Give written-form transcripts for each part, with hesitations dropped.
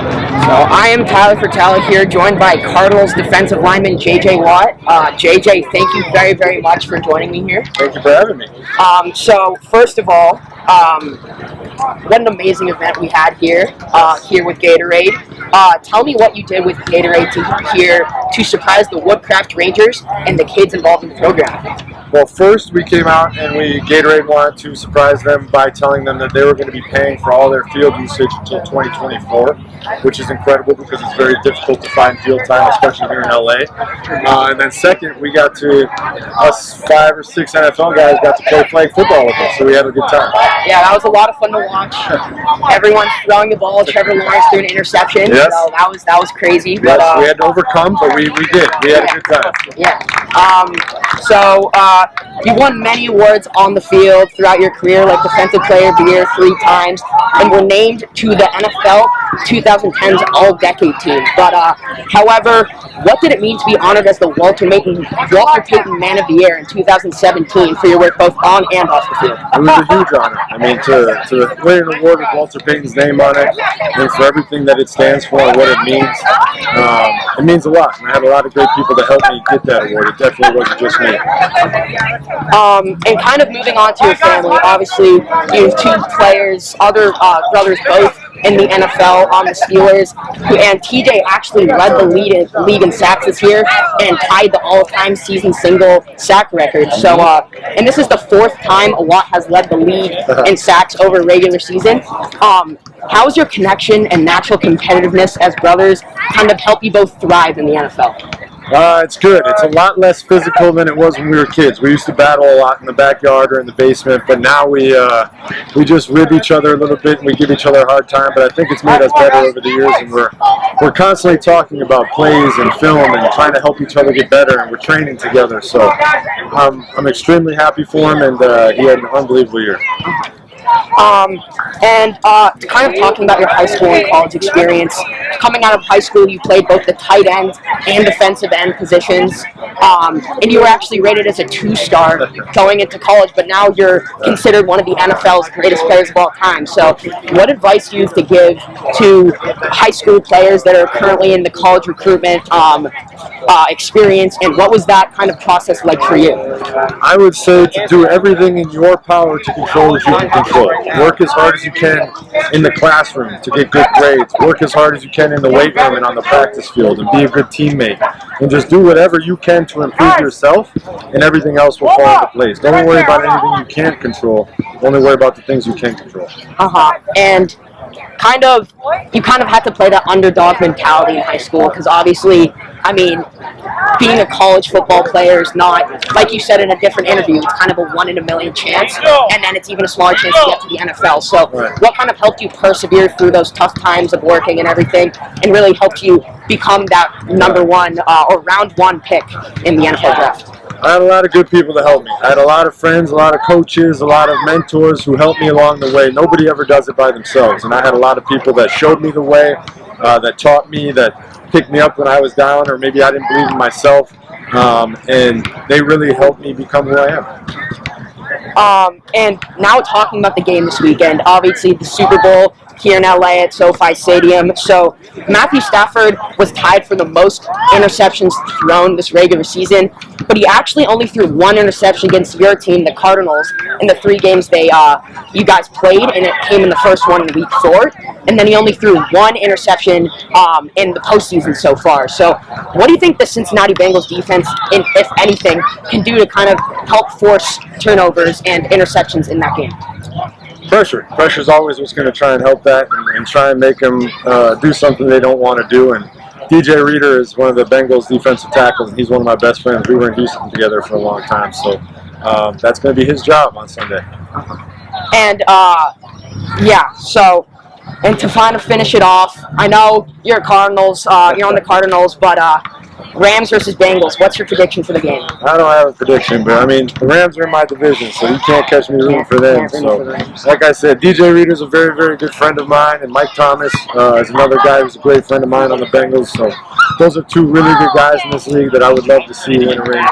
So I am Tyler Fratelli here, joined by Cardinals defensive lineman J.J. Watt. J.J., thank you very, very much for joining me here. Thank you for having me. So first of all, what an amazing event we had here with Gatorade. Tell me what you did with Gatorade to surprise the Woodcraft Rangers and the kids involved in the program. Well, first we came out and Gatorade wanted to surprise them by telling them that they were going to be paying for all their field usage until 2024, which is incredible because it's very difficult to find field time, especially here in LA. And then second, us 5 or 6 NFL guys got to play flag football with us, so we had a good time. Yeah, that was a lot of fun to watch. Everyone throwing the ball, Trevor Lawrence threw an interception. Yes. So that was crazy. Yes, we had to overcome, but we did. We had a good time. Yeah. You won many awards on the field throughout your career, like Defensive Player of the Year 3 times, and were named to the NFL 2010's All-Decade team. But, however, what did it mean to be honored as the Walter Payton Man of the Year in 2017 for your work both on and off the field? It was a huge honor. I mean, to win an award with Walter Payton's name on it, and for everything that it stands for and what it means a lot. And I had a lot of great people to help me get that award. It definitely wasn't just me. And kind of moving on to your family, obviously you have 2 players, other brothers both in the NFL on the Steelers, and TJ actually led the league in sacks this year and tied the all-time season single sack record. So, and this is the 4th time a Watt has led the league in sacks over regular season. How's your connection and natural competitiveness as brothers kind of help you both thrive in the NFL? It's good. It's a lot less physical than it was when we were kids. We used to battle a lot in the backyard or in the basement, but now we just rib each other a little bit and we give each other a hard time. But I think it's made us better over the years, and we're constantly talking about plays and film and trying to help each other get better, and we're training together. So I'm extremely happy for him, and he had an unbelievable year. Kind of talking about your high school and college experience. Coming out of high school, you played both the tight end and defensive end positions, and you were actually rated as a 2-star going into college, but now you're considered one of the NFL's greatest players of all time. So what advice do you have to give to high school players that are currently in the college recruitment experience, and what was that kind of process like for you? I would say to do everything in your power to control what you can control. Work as hard as you can in the classroom to get good grades. Work as hard as you can in the weight room and on the practice field, and be a good teammate. And just do whatever you can to improve yourself, and everything else will fall into place. Don't worry about anything you can't control. Only worry about the things you can control. And you kind of had to play that underdog mentality in high school, because obviously, I mean, being a college football player is not, like you said in a different interview, it's kind of a 1 in a million chance, and then it's even a smaller chance to get to the NFL. So what kind of helped you persevere through those tough times of working and everything, and really helped you become that number 1 or round 1 pick in the NFL draft? I had a lot of good people to help me. I had a lot of friends, a lot of coaches, a lot of mentors who helped me along the way. Nobody ever does it by themselves, and I had a lot of people that showed me the way, that taught me, that picked me up when I was down, or maybe I didn't believe in myself, and they really helped me become who I am. And now talking about the game this weekend, obviously the Super Bowl here in LA at SoFi Stadium. So Matthew Stafford was tied for the most interceptions thrown this regular season, but he actually only threw 1 interception against your team, the Cardinals, in the 3 games you guys played, and it came in the first one in week 4. And then he only threw 1 interception in the postseason so far. So what do you think the Cincinnati Bengals defense, if anything, can do to kind of help force turnovers and interceptions in that game? Pressure. Pressure is always what's going to try and help that, and try and make them do something they don't want to do. And DJ Reader is one of the Bengals defensive tackles, and he's one of my best friends. We were in Houston together for a long time, so that's going to be his job on Sunday. And and to kind of finish it off, I know you're Cardinals, you're on the Cardinals, but Rams versus Bengals, what's your prediction for the game? I don't have a prediction, but I mean, the Rams are in my division, so you can't catch me rooting for them. So, like I said, DJ Reader's a very, very good friend of mine, and Mike Thomas is another guy who's a great friend of mine on the Bengals. So those are two really good guys in this league that I would love to see win a ring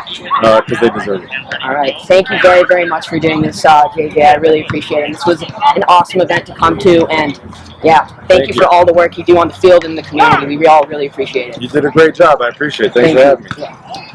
because they deserve it. All right. Thank you very, very much for doing this, JJ. I really appreciate it. This was an awesome event to come to, and yeah, thank you for all the work you do on the field and in the community. We all really appreciate it. You did a great job. I appreciate it. Thanks for having me. Yeah.